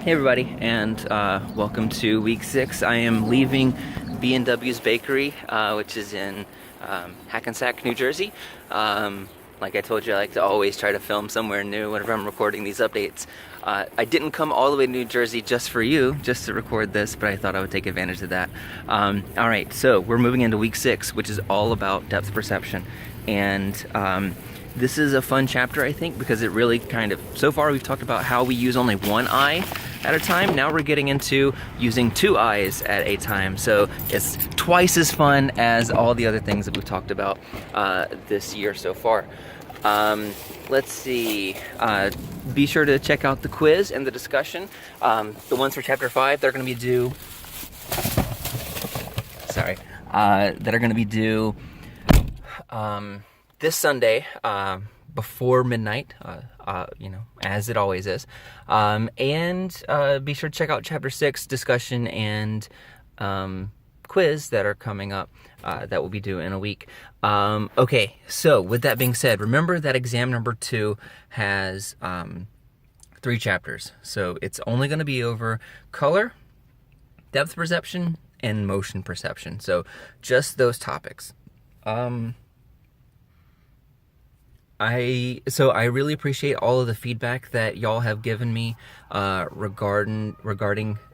Hey everybody, and welcome to week 6. I am leaving B&W's Bakery, which is in Hackensack, New Jersey. Like I told you, I like to always try to film somewhere new whenever I'm recording these updates. I didn't come all the way to New Jersey just for you, just to record this, but I thought I would take advantage of that. Alright, so we're moving into week 6, which is all about depth perception. And this is a fun chapter, I think, because it really so far we've talked about how we use only one eye at a time. Now we're getting into using 2 eyes at a time. So it's twice as fun as all the other things that we've talked about this year so far. Let's see. Be sure to check out the quiz and the discussion. The ones for chapter 5, they're going to be due. That are going to be due this Sunday before midnight, as it always is. And be sure to check out Chapter 6 discussion and quiz that are coming up that will be due in a week. Okay, so with that being said, remember that exam number 2 has 3 chapters. So it's only going to be over color, depth perception, and motion perception. So just those topics. I really appreciate all of the feedback that y'all have given me regarding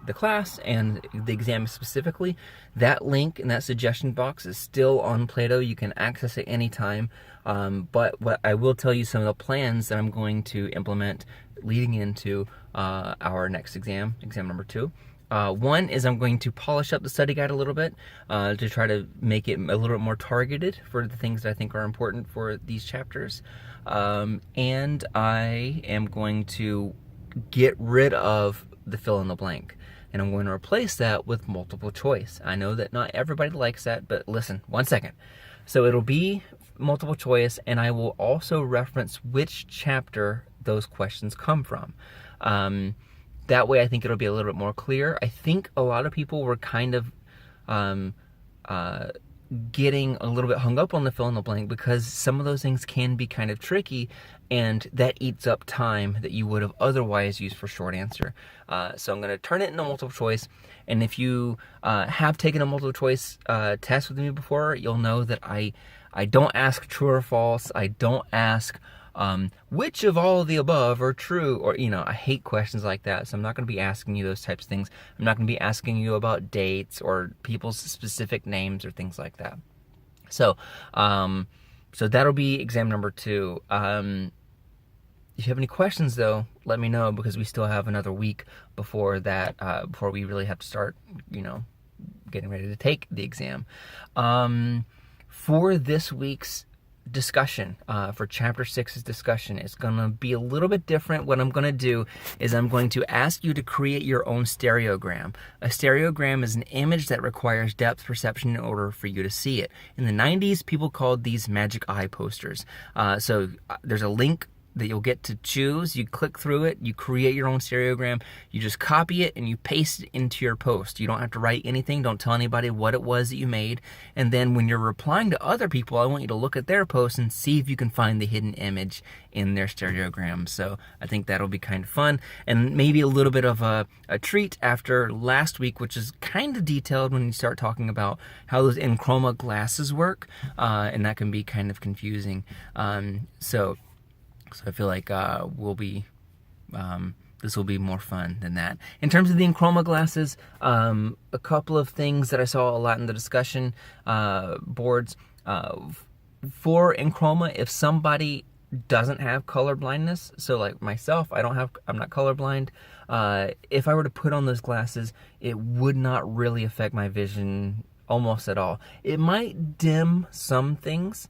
the class and the exam specifically. That link in that suggestion box is still on Plato. You can access it anytime. But what I will tell you some of the plans that I'm going to implement leading into our next exam number 2. One is I'm going to polish up the study guide a little bit to try to make it a little bit more targeted for the things that I think are important for these chapters. And I am going to get rid of the fill in the blank. And I'm going to replace that with multiple choice. I know that not everybody likes that, but listen, one second. So it'll be multiple choice, and I will also reference which chapter those questions come from. That way I think it'll be a little bit more clear. I think a lot of people were kind of getting a little bit hung up on the fill in the blank because some of those things can be kind of tricky, and that eats up time that you would have otherwise used for short answer. So I'm going to turn it into multiple choice, and if you have taken a multiple choice test with me before, you'll know that I don't ask true or false. I don't ask which of all of the above are true, or, I hate questions like that. So I'm not going to be asking you those types of things. I'm not going to be asking you about dates or people's specific names or things like that. So, so that'll be exam number 2. If you have any questions though, let me know, because we still have another week before that, before we really have to start, getting ready to take the exam. For this week's discussion, for chapter 6's discussion, it's going to be a little bit different. What I'm going to do is I'm going to ask you to create your own stereogram. A stereogram is an image that requires depth perception in order for you to see it. In the 90s, people called these magic eye posters. So there's a link that you'll get to choose. You click through it, you create your own stereogram, you just copy it and you paste it into your post. You don't have to write anything, don't tell anybody what it was that you made, and then when you're replying to other people, I want you to look at their posts and see if you can find the hidden image in their stereogram. So I think that'll be kind of fun, and maybe a little bit of a treat after last week, which is kind of detailed when you start talking about how those Enchroma glasses work, and that can be kind of confusing. So I feel like this will be more fun than that. In terms of the Enchroma glasses, a couple of things that I saw a lot in the discussion boards. For Enchroma, if somebody doesn't have color blindness, so like myself, I'm not colorblind. If I were to put on those glasses, it would not really affect my vision almost at all. It might dim some things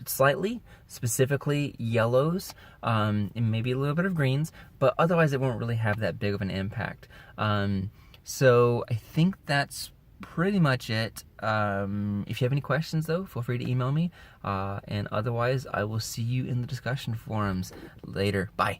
slightly, specifically yellows, and maybe a little bit of greens, but otherwise it won't really have that big of an impact. So I think that's pretty much it. If you have any questions though, feel free to email me, and otherwise I will see you in the discussion forums later. Bye.